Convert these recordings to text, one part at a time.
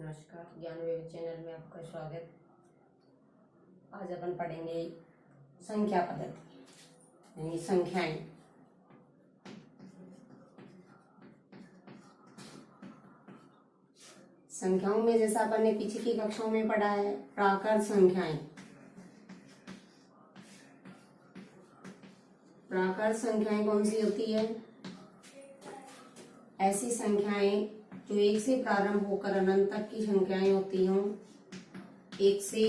नमस्कार, ज्ञान विविध चैनल में आपका स्वागत। आज अपन पढ़ेंगे संख्या पद्धति यानी संख्याएं। संख्याओं में जैसा अपन ने पीछे की कक्षाओं में पढ़ा है, प्राकृत संख्याएं। प्राकृत संख्याएं कौन सी होती है? ऐसी संख्याएं जो एक से प्रारंभ होकर अनंत तक की संख्याएं होती हों। एक से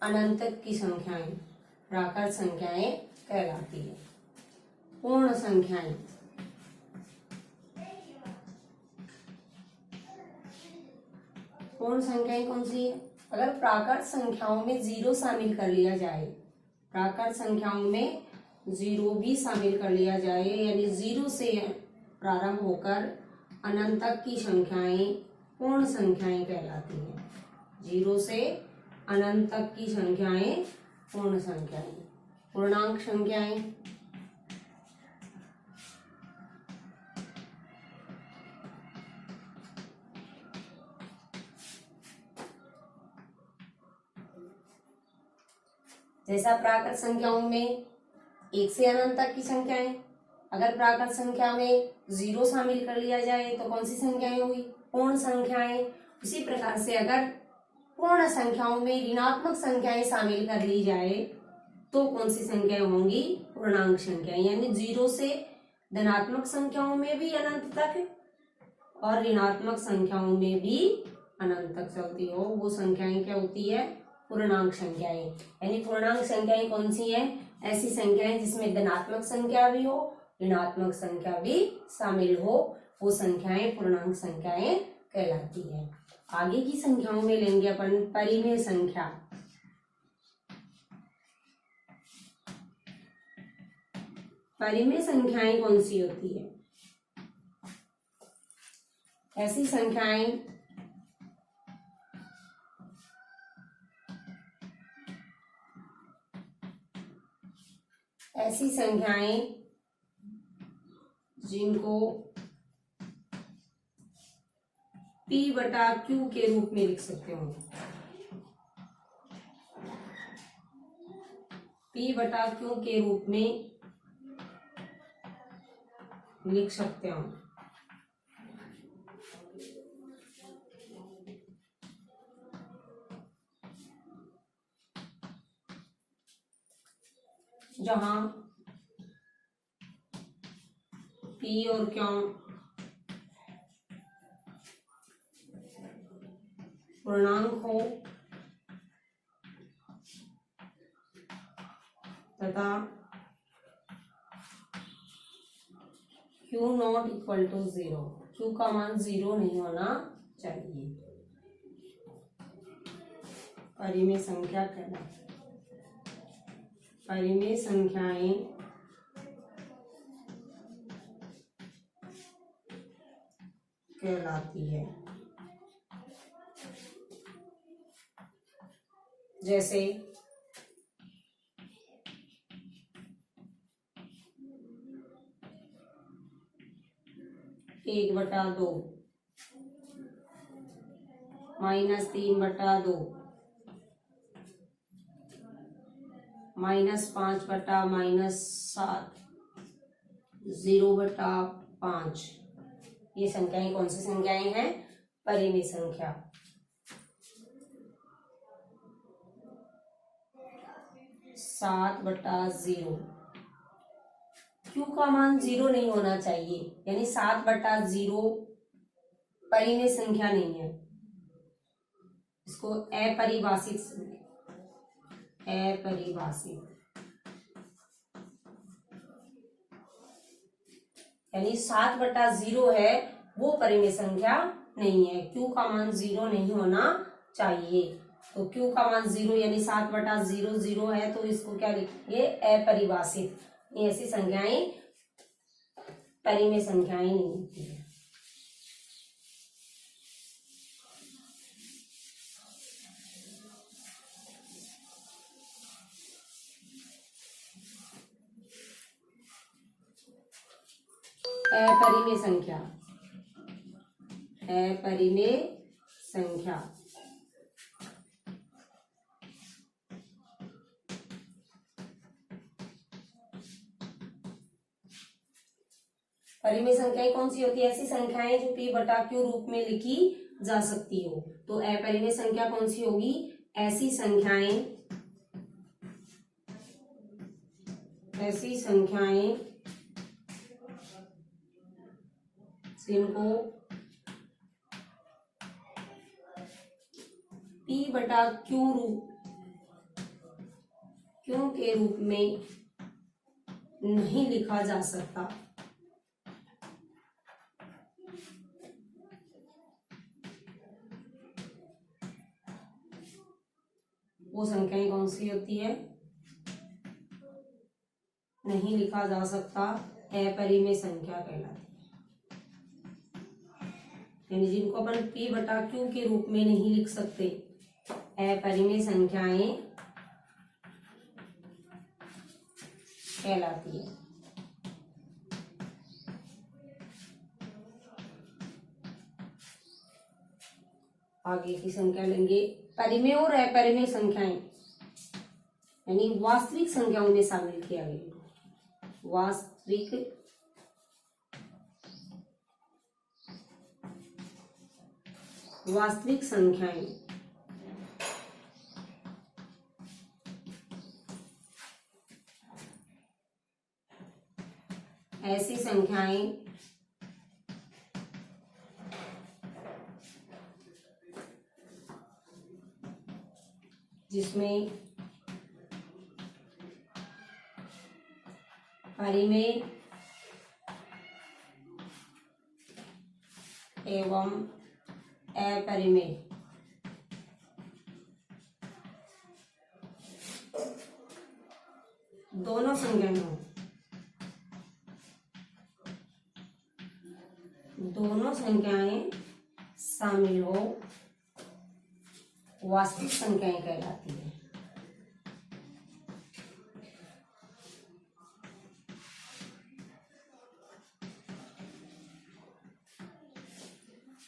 अनंत तक की संख्याएं प्राकृत संख्याएं कहलाती है। पूर्ण संख्याएं, पूर्ण संख्याएं कौन सी है? अगर प्राकृत संख्याओं में जीरो शामिल कर लिया जाए, प्राकृत संख्याओं में जीरो भी शामिल कर लिया जाए, यानी जीरो से प्रारंभ होकर अनंत तक की संख्याएं पूर्ण संख्याएं कहलाती हैं। जीरो से अनंत तक की संख्याएं पूर्ण संख्याएं। पूर्णांक संख्याएं, जैसा प्राकृत संख्याओं में एक से अनंत तक की संख्याएं, अगर प्राकृत संख्या में जीरो शामिल कर लिया जाए तो कौन सी संख्याएं हुई? पूर्ण संख्याएं। उसी प्रकार से अगर पूर्ण संख्याओं में ऋणात्मक संख्याएं शामिल कर ली जाए तो कौन सी संख्याएं होंगी? पूर्णांक संख्याएं। यानी जीरो से धनात्मक संख्याओं में भी अनंत तक और ऋणात्मक संख्याओं में भी अनंत तक चलती हो, वो संख्याएं क्या होती है? पूर्णांक संख्याएं। यानी पूर्णांक संख्याएं कौन सी हैं? ऐसी संख्याएं जिसमें धनात्मक संख्या भी हो, ऋणात्मक संख्या भी शामिल हो, वो संख्याएं पूर्णांक संख्याएं कहलाती है। आगे की संख्याओं में लेंगे अपन परिमेय संख्या। परिमेय संख्याएं कौन सी होती है? ऐसी संख्याएं जिनको P बटा Q के रूप में लिख सकते हो। P बटा Q के रूप में लिख सकते हो। जहां P और Q पूर्णांक हो तथा Q not equal to zero, Q का मान जीरो नहीं होना चाहिए। परिमेय संख्या कहलाती है। परिमेय संख्याएं कहलाती है। जैसे एक बटा दो, माइनस तीन बटा दो, माइनस पांच बटा माइनस सात, जीरो बटा पांच। ये संख्याएं कौन सी संख्याएं हैं? परिमेय संख्या। सात बटा जीरो, Q का मान जीरो नहीं होना चाहिए, यानी सात बटा जीरो परिमेय संख्या नहीं है। इसको अपरिभाषित, यानी सात बटा जीरो है वो परिमेय संख्या नहीं है। Q का मान जीरो नहीं होना चाहिए। तो Q का मान जीरो यानी सात बटा जीरो जीरो है, तो इसको क्या लिखेंगे? अपरिभाषित। ऐसी संख्याएं परिमेय संख्याएं नहीं होती है। अपरिमेय संख्या, अपरिमेय संख्या परिमेय संख्याएं कौन सी होती है? ऐसी संख्याएं जो p बटा q रूप में लिखी जा सकती हो। तो अपरिमेय संख्या कौन सी होगी? ऐसी संख्याएं जिनको p बटा q के रूप में नहीं लिखा जा सकता, वो संख्याएं कौन सी होती है? नहीं लिखा जा सकता, अपरिमेय संख्या कहलाती है। यानी जिनको अपन p बटा q के रूप में नहीं लिख सकते, अपरिमेय संख्याएं कहलाती है। आगे की संख्या लेंगे परिमेय और अपरिमेय संख्याएं, यानी वास्तविक संख्याओं में शामिल किया गया। वास्तविक संख्याएं ऐसी संख्याएं जिसमें परिमेय एवं अपरिमेय दोनों संख्याएं हो, दोनों संख्याएं शामिल हो, वास्तविक संख्याएं कहलाती है।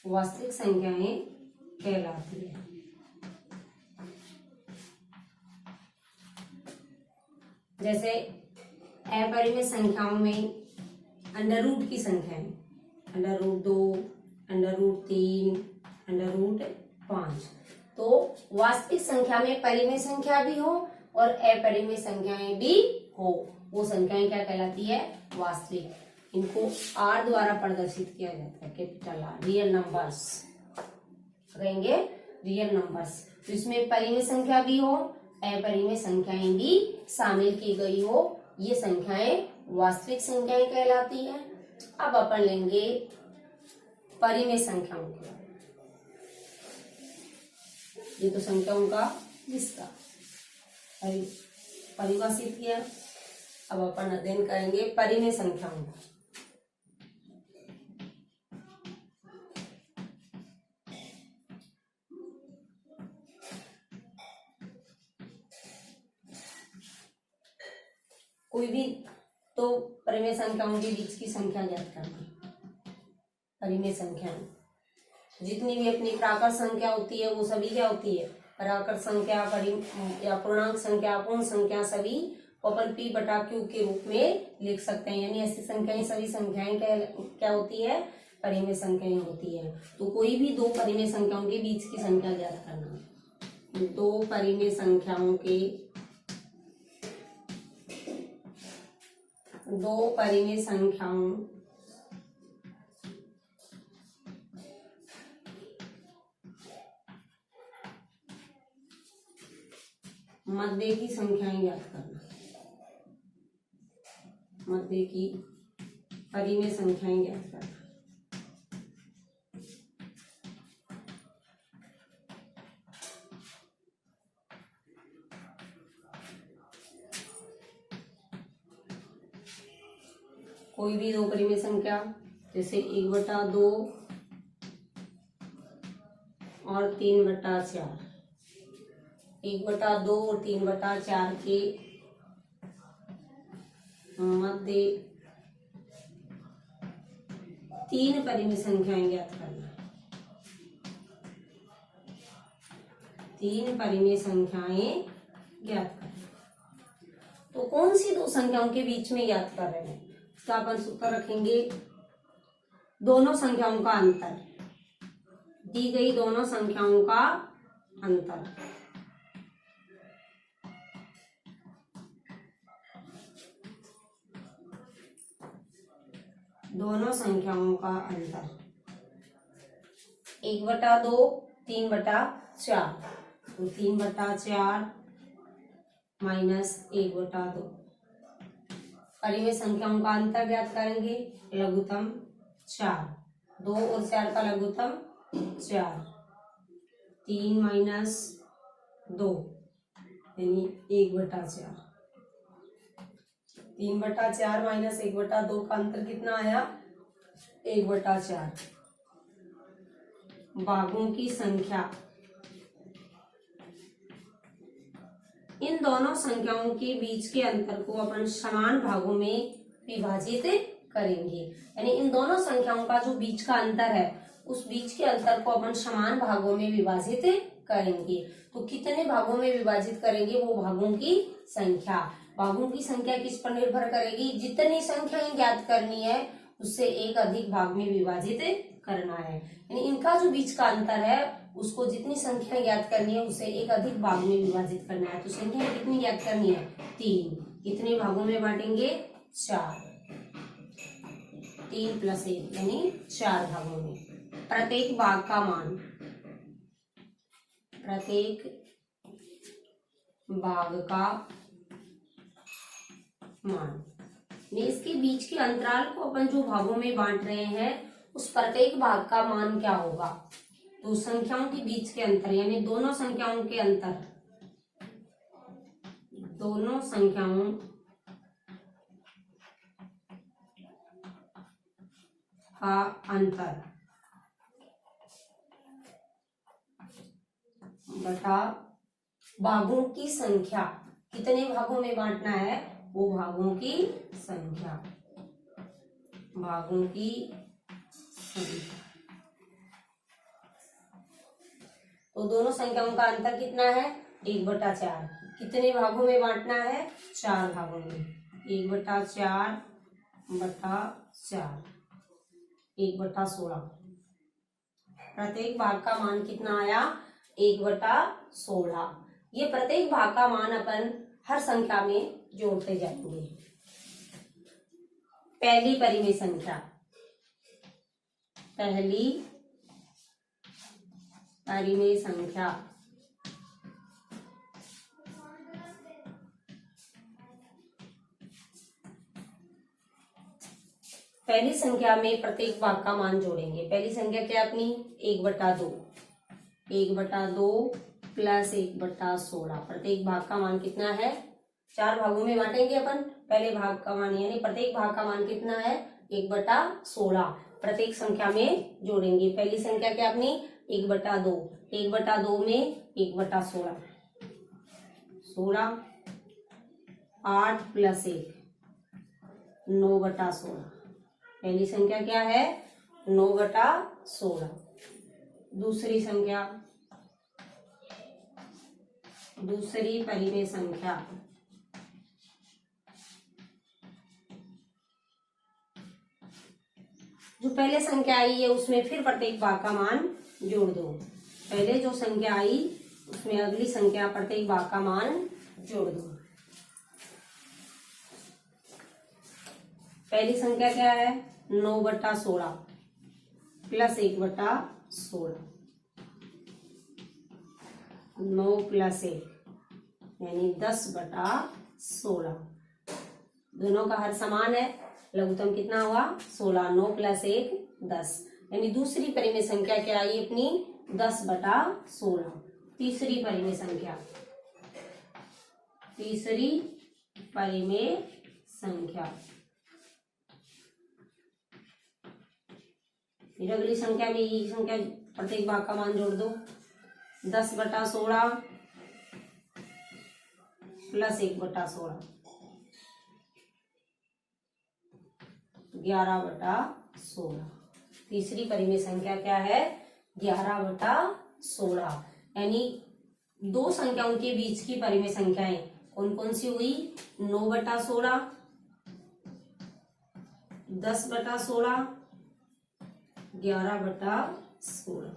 वास्तविक संख्याएं कहलाती है। जैसे अपरिमेय संख्याओं में अंडर रूट की संख्याएं, under root 2, under root 3, under root 5। तो वास्तविक संख्या में परिमेय संख्या भी हो और अपरिमेय संख्याएं भी हो, वो संख्याएं क्या कहलाती है? वास्तविक। इनको R द्वारा प्रदर्शित किया जाता है, कैपिटल R, रियल नंबर्स कहेंगे, रियल नंबर्स। तो इसमें परिमेय संख्या भी हो, अपरिमेय संख्याएं भी शामिल की गई हो, ये संख्याएं वास्तविक संख्याएं कहलाती है। अब अपन लेंगे परिमेय संख्याओं को। ये तो संख्याओं का विस्तार परिभाषित किया। अब अपन अध्ययन करेंगे परिमेय संख्याओं का। कोई भी तो परिमेय संख्याओं के बीच की संख्या ज्ञात करना। परिमेय संख्या जितनी भी अपनी प्राकृत संख्या होती है वो सभी क्या होती है? प्राकृत संख्या, या पूर्णांक संख्या, पूर्ण संख्या, सभी अपन p बटा q के रूप में लिख सकते हैं। यानी ऐसी संख्याएं, सभी संख्याएं क्या होती है? परिमेय संख्याएं होती है। तो कोई भी दो परिमेय संख्याओं के बीच की संख्या ज्ञात करना। दो परिमेय संख्याओं के मध्य की संख्याएं ज्ञात करना। मध्य की परिमेय संख्याएं ज्ञात करना। कोई भी दो परिमेय संख्या, जैसे 1/2 और 3/4, 1/2 और 3/4 के मध्य तीन परिमेय संख्याएं ज्ञात करना। 3 परिमेय संख्याएं ज्ञात करें। तो कौन सी दो संख्याओं के बीच में ज्ञात कर रहे हैं, इसका अपन सूत्र रखेंगे दोनों संख्याओं का अंतर। दी गई दोनों संख्याओं का अंतर, दोनों संख्याओं का अंतर 1/2 3/4, तो 3/4 माइनस 1/2। परिमेय संख्याओं का अंतर ज्ञात करेंगे, लघुत्तम 4, 2 और 4 का लघुत्तम 4, 3 माइनस 2 यानी 1/4। 3/4 माइनस 1/2 का अंतर कितना आया, 1/4। भागों की संख्या, इन दोनों संख्याओं के बीच के अंतर को अपन समान भागों में विभाजित करेंगे। यानी इन दोनों संख्याओं का जो बीच का अंतर है, उस बीच के अंतर को अपन समान भागों में विभाजित करेंगे। तो कितने भागों में विभाजित करेंगे, वो भागों की संख्या। भागों की संख्या किस पर निर्भर करेगी, जितनी संख्याएं ज्ञात करनी है उससे एक अधिक भाग में विभाजित करना है। यानी इनका जो बीच का अंतर है, उसको जितनी संख्या ज्ञात करनी है उससे एक अधिक भाग में विभाजित करना है। तो संख्या कितनी ज्ञात करनी है, 3। कितने भागों में बांटेंगे, 4। 3 + 1 यानी 4 भागों में। प्रत्येक भाग का मान, प्रत्येक भाग का मान, इसके बीच के अंतराल को अपन जो भागों में बांट रहे हैं, उस प्रत्येक भाग का मान क्या होगा। तो संख्याओं के बीच के अंतर यानी दोनों संख्याओं के अंतर, दोनों संख्याओं का अंतर बटा भागों की संख्या। कितने भागों में बांटना है, वो भागों की संख्या, भागों की संख्या। तो दोनों संख्याओं का अंतर कितना है, 1/4। कितने भागों में बांटना है, 4 भागों में। 1/4 बटा 4, 1/16। प्रत्येक भाग का मान कितना आया, 1/16। ये प्रत्येक भाग का मान अपन हर संख्या में जोड़ते जाएंगे। पहली परिमेय संख्या, पहली परिमेय संख्या, पहली संख्या में प्रत्येक भाग का मान जोड़ेंगे। पहली संख्या क्या अपनी, 1/2। 1/2 + 1/16। प्रत्येक भाग का मान कितना है, 4 भागों में बांटेंगे अपन। पहले भाग का मान यानी प्रत्येक भाग का मान कितना है, 1/16। प्रत्येक संख्या में जोड़ेंगे। पहली संख्या क्या अपनी, 1/2। 1/2 में 1/16, 16। 8 + 1 9/16। पहली संख्या क्या है, 9/16। दूसरी संख्या, दूसरी परिमेय संख्या, जो पहले संख्या आई है उसमें फिर प्रत्येक भाग का मान जोड़ दो। पहले जो संख्या आई उसमें अगली संख्या प्रत्येक भाग का मान जोड़ दो। पहली संख्या क्या है, 9/16 + 1/16। 9 + 1 यानी 10/16। दोनों का हर समान है, लघुत्तम कितना हुआ, 16। 9 + 1 10। यानी दूसरी परिमेय संख्या क्या आई अपनी, 10/16। तीसरी परिमेय संख्या, तीसरी परिमेय संख्या, फिर अगली संख्या में ये संख्या प्रत्येक भाग का मान जोड़ दो। 10/16 + 1/16 11/16। तीसरी परिमेय संख्या क्या है, 11/16। यानी दो संख्याओं के बीच की परिमेय संख्याएं कौन कौन सी हुई? 9/16, 10/16, 11/16।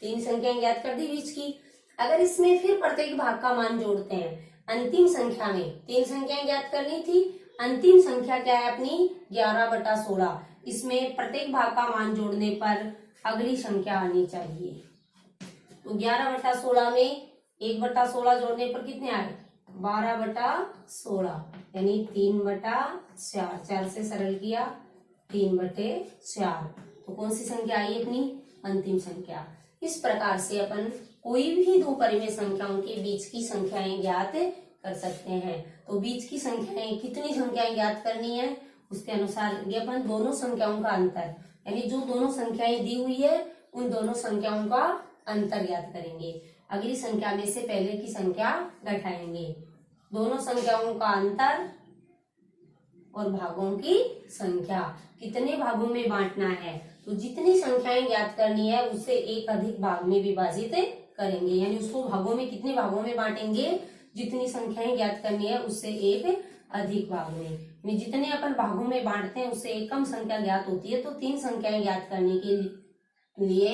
तीन संख्याएं ज्ञात कर दी बीच की। अगर इसमें फिर प्रत्येक भाग का मान जोड़ते हैं, अंतिम संख्या में तीन संख्याएं ज्ञात करनी थी, अंतिम संख्या क्या है अपनी? 11/16। इसमें प्रत्येक भाग का मान जोड़ने पर अगली संख्या आनी चाहिए। तो 11/16 में 1/16 जोड़ने पर कितने आए? 12/16, यानी 3/4। 4 से सरल किया, 3/4। तो कौन सी संख्या आई अपनी? अंतिम संख्या। इस प्रकार से अपन कोई भी दो परिमेय संख्याओं के बीच की संख्याएं ज्ञात कर सकते हैं। तो बीच की संख्याएं, कितनी संख्याएं ज्ञात करनी है उसके अनुसार ये अपन दोनों संख्याओं का अंतर, यानी जो दोनों संख्याएं दी हुई है उन दोनों संख्याओं का अंतर ज्ञात करेंगे। अगली संख्या में से पहले की संख्या घटाएंगे। दोनों संख्याओं का अंतर और भागों की संख्या, कितने भागों में बांटना है, तो जितनी संख्याएं ज्ञात करनी है उससे एक अधिक भाग में विभाजित करेंगे, यानी उसको भागों में, कितने भागों में बांटेंगे? जितनी संख्याएं ज्ञात करनी है उससे एक अधिक भाग में, यानी जितने अपन भागों में बांटते हैं उससे एक कम संख्या ज्ञात होती है। तो तीन संख्याएं ज्ञात करने के लिए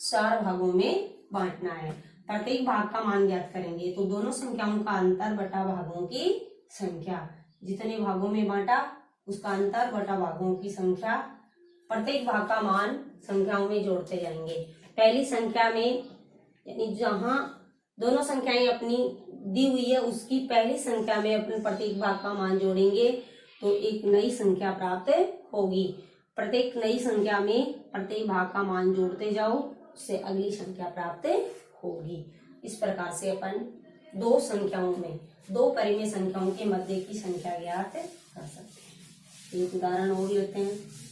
4 भागों में बांटना है। प्रत्येक भाग का मान ज्ञात करेंगे तो दोनों संख्याओं का अंतर बटा भागों की संख्या, जितने भागों में बांटा उसका अंतर बटा भागों की संख्या, प्रत्येक भाग का मान संख्याओं में जोड़ते जाएंगे। पहली संख्या में, यानी जहां दोनों संख्याएं अपनी दी हुई है उसकी पहली संख्या में अपन प्रत्येक भाग का मान जोड़ेंगे तो एक नई संख्या प्राप्त होगी। प्रत्येक नई संख्या में प्रत्येक भाग का मान जोड़ते जाओ, उससे अगली संख्या प्राप्त होगी। इस प्रकार से अपन दो संख्याओं में, दो परिमेय संख्याओं के मध्य की संख्या ज्ञात कर सकते हैं। एक उदाहरण और लेते हैं।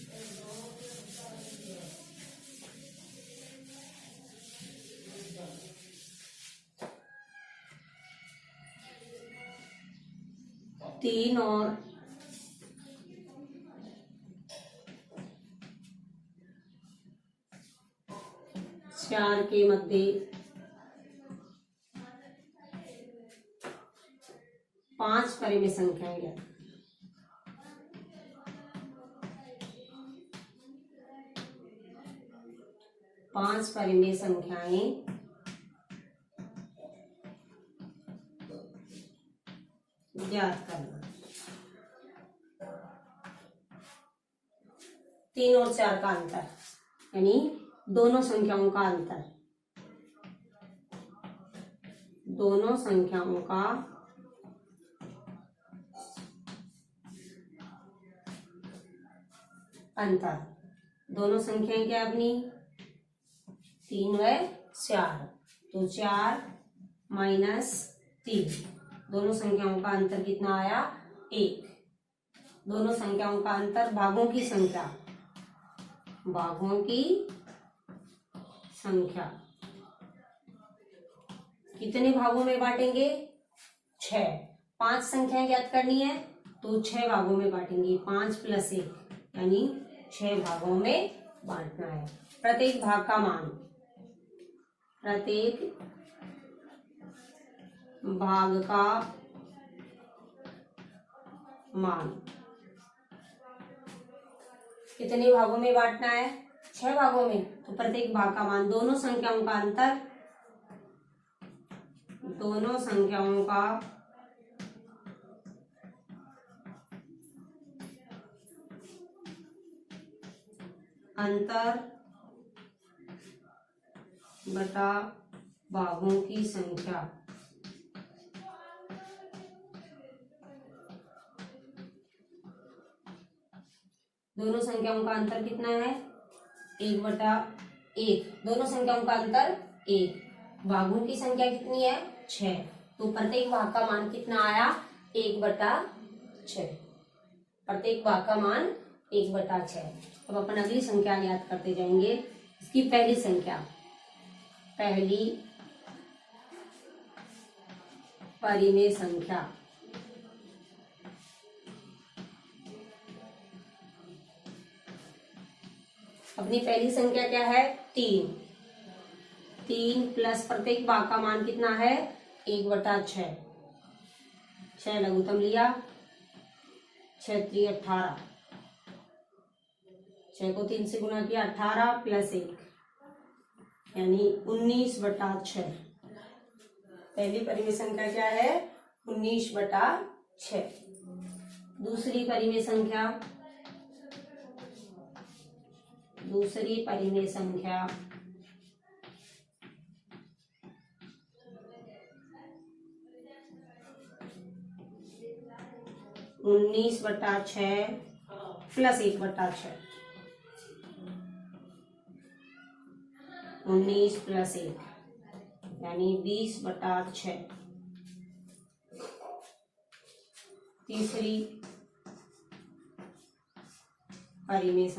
तीन और 4 के मध्य 5 परिमेय संख्याएं ज्ञात। पांच परिमेय संख्याएं ज्ञात करना। 3 और 4 का अंतर, यानी दोनों संख्याओं का अंतर, दोनों संख्याओं का अंतर। दोनों संख्याएं क्या अपनी? 3 व 4, तो 4 माइनस 3, दोनों संख्याओं का अंतर कितना आया? 1। दोनों संख्याओं का अंतर भागों की संख्या, भागों की संख्या, कितने भागों में बांटेंगे? 6। 5 संख्याएं ज्ञात करनी है तो 6 भागों में बांटेंगे, 5 + 1 यानी 6 भागों में बांटना है। प्रत्येक भाग का मान, प्रत्येक भाग का मान कितने भागों में बांटना है? 6 भागों में। तो प्रत्येक भाग का मान, दोनों संख्याओं का अंतर, दोनों संख्याओं का अंतर बटा भागों की संख्या, दोनों संख्याओं का अंतर कितना है? 1/1। दोनों संख्याओं का अंतर 1। भागों की संख्या कितनी है? 6। तो प्रत्येक भाग का मान कितना आया? 1/6। प्रत्येक भाग का मान 1/6। अब अपन अगली संख्या ज्ञात करते जाएंगे। इसकी पहली संख्या, पहली परिमेय संख्या, अपनी पहली संख्या क्या है? 3। 3 प्लस प्रत्येक भाग का मान कितना है 1/6। 6 लघुत्तम लिया, 6 3 18, 6 को 3 से गुना किया 18 प्लस 1 यानी 19/6। पहली परिमेय संख्या क्या है 19/6। दूसरी परिमेय संख्या 19/6 प्लस 1/6। 19 प्लस 1 यानी 20/6। तीसरी परिमेय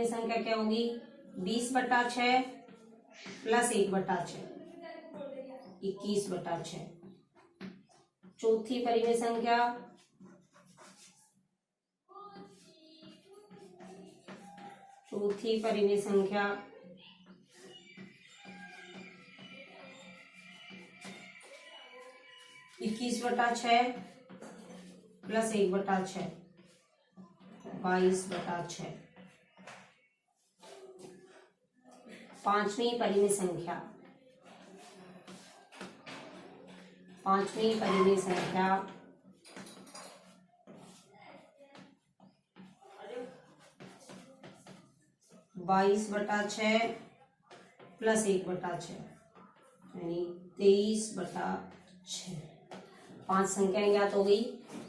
संख्या क्या होगी 20/6 प्लस 1/6 21/6। चौथी परिमेय संख्या 21/6 प्लस 1/6 22/6। पांचवी परिमेय संख्या 22/6 प्लस 1/6 यानी 23/6। 5 संख्याएं ज्ञात हो गई।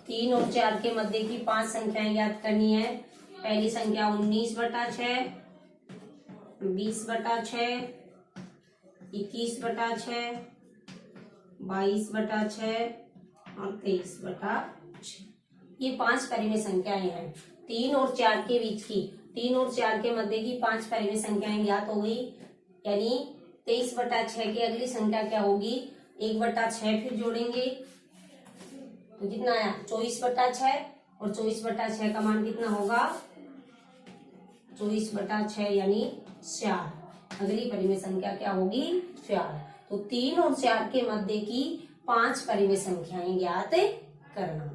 3 और 4 के मध्य की 5 संख्याएं ज्ञात करनी है। पहली संख्या 19/6, 20/6, 21/6, 22/6 और 23/6। ये 5 परिमेय संख्याएं हैं। 3 और 4 के बीच की 3 और 4 के मध्य की 5 परिमेय संख्याएं ज्ञात हो गई। यानी 23/6 की अगली संख्या क्या होगी 1/6 फिर जोड़ेंगे तो कितना आया 24/6 और 24/6 का मान कितना होगा 24/6 यानी 4। अगली परिमेय संख्या क्या होगी 4। तो 3 और 4 के मध्य की 5 परिमेय संख्याएं ज्ञात करना।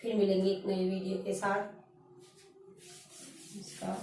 फिर मिलेंगे एक नए वीडियो के साथ। इसका